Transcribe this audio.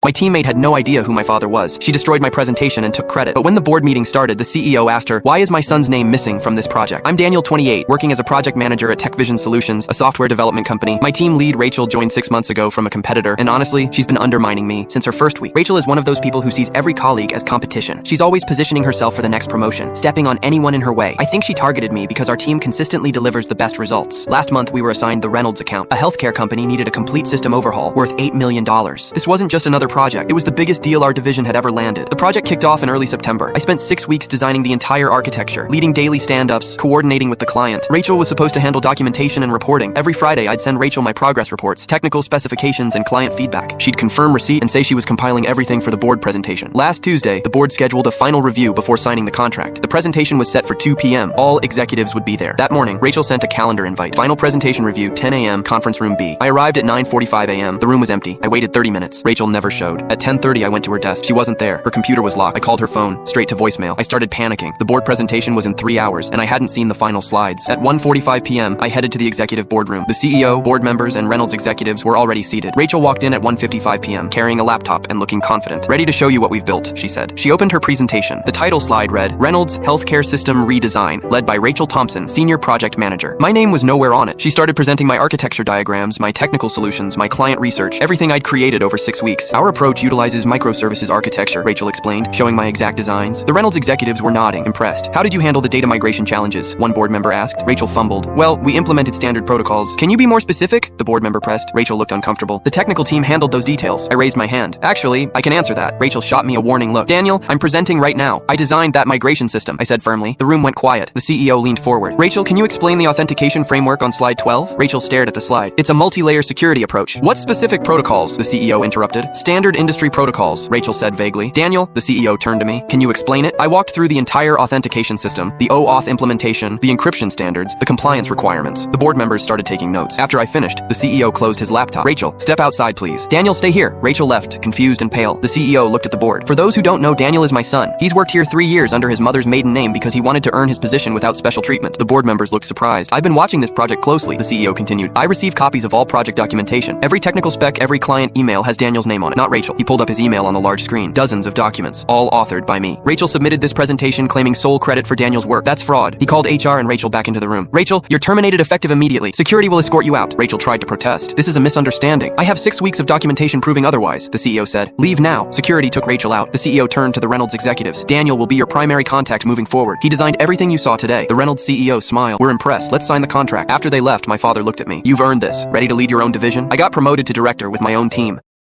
My teammate had no idea who my father was. She destroyed my presentation and took credit. But when the board meeting started, the CEO asked her, "Why is my son's name missing from this project?" I'm Daniel, 28, working as a project manager at TechVision Solutions, a software development company. My team lead, Rachel, joined 6 months ago from a competitor, and honestly, she's been undermining me since her first week. Rachel is one of those people who sees every colleague as competition. She's always positioning herself for the next promotion, stepping on anyone in her way. I think she targeted me because our team consistently delivers the best results. Last month, we were assigned the Reynolds account. A healthcare company needed a complete system overhaul worth $8 million. This wasn't just another project. It was the biggest deal our division had ever landed. The project kicked off in early September. I spent 6 weeks designing the entire architecture, leading daily stand-ups, coordinating with the client. Rachel was supposed to handle documentation and reporting. Every Friday, I'd send Rachel my progress reports, technical specifications, and client feedback. She'd confirm receipt and say she was compiling everything for the board presentation. Last Tuesday, the board scheduled a final review before signing the contract. The presentation was set for 2 p.m. All executives would be there. That morning, Rachel sent a calendar invite. Final presentation review, 10 a.m., conference room B. I arrived at 9:45 a.m. The room was empty. I waited 30 minutes. Rachel never showed. At 10:30, I went to her desk. She wasn't there. Her computer was locked. I called her phone, straight to voicemail. I started panicking. The board presentation was in 3 hours, and I hadn't seen the final slides. At 1:45 p.m., I headed to the executive boardroom. The CEO, board members, and Reynolds executives were already seated. Rachel walked in at 1:55 p.m., carrying a laptop and looking confident. "Ready to show you what we've built," she said. She opened her presentation. The title slide read, "Reynolds Healthcare System Redesign," led by Rachel Thompson, Senior Project Manager. My name was nowhere on it. She started presenting my architecture diagrams, my technical solutions, my client research, everything I'd created over 6 weeks. "Our approach utilizes microservices architecture," Rachel explained, showing my exact designs. The Reynolds executives were nodding, impressed. "How did you handle the data migration challenges?" one board member asked. Rachel fumbled. "Well, we implemented standard protocols." "Can you be more specific?" the board member pressed. Rachel looked uncomfortable. "The technical team handled those details." I raised my hand. "Actually, I can answer that." Rachel shot me a warning look. "Daniel, I'm presenting right now. I designed that migration system," I said firmly. The room went quiet. The CEO leaned forward. "Rachel, can you explain the authentication framework on slide 12? Rachel stared at the slide. "It's a multi-layer security approach." "What specific protocols?" the CEO interrupted. "Standard industry protocols," Rachel said vaguely. "Daniel," the CEO turned to me, "can you explain it?" I walked through the entire authentication system, the OAuth implementation, the encryption standards, the compliance requirements. The board members started taking notes. After I finished, the CEO closed his laptop. "Rachel, step outside, please." "Daniel, stay here." Rachel left, confused and pale. The CEO looked at the board. "For those who don't know, Daniel is my son. He's worked here 3 years under his mother's maiden name because he wanted to earn his position without special treatment." The board members looked surprised. "I've been watching this project closely," the CEO continued. "I receive copies of all project documentation. Every technical spec, every client email has Daniel's name on it, not Rachel." He pulled up his email on the large screen. Dozens of documents, all authored by me. Rachel submitted this presentation claiming sole credit for Daniel's work. That's fraud. He called HR and Rachel back into the room. "Rachel, you're terminated effective immediately. Security will escort you out." Rachel tried to protest. "This is a misunderstanding. I have 6 weeks of documentation proving otherwise," the CEO said. "Leave now." Security took Rachel out. The CEO turned to the Reynolds executives. "Daniel will be your primary contact moving forward. He designed everything you saw today." The Reynolds CEO smiled. "We're impressed. Let's sign the contract." After they left, my father looked at me. "You've earned this. Ready to lead your own division?" I got promoted to director with my own team.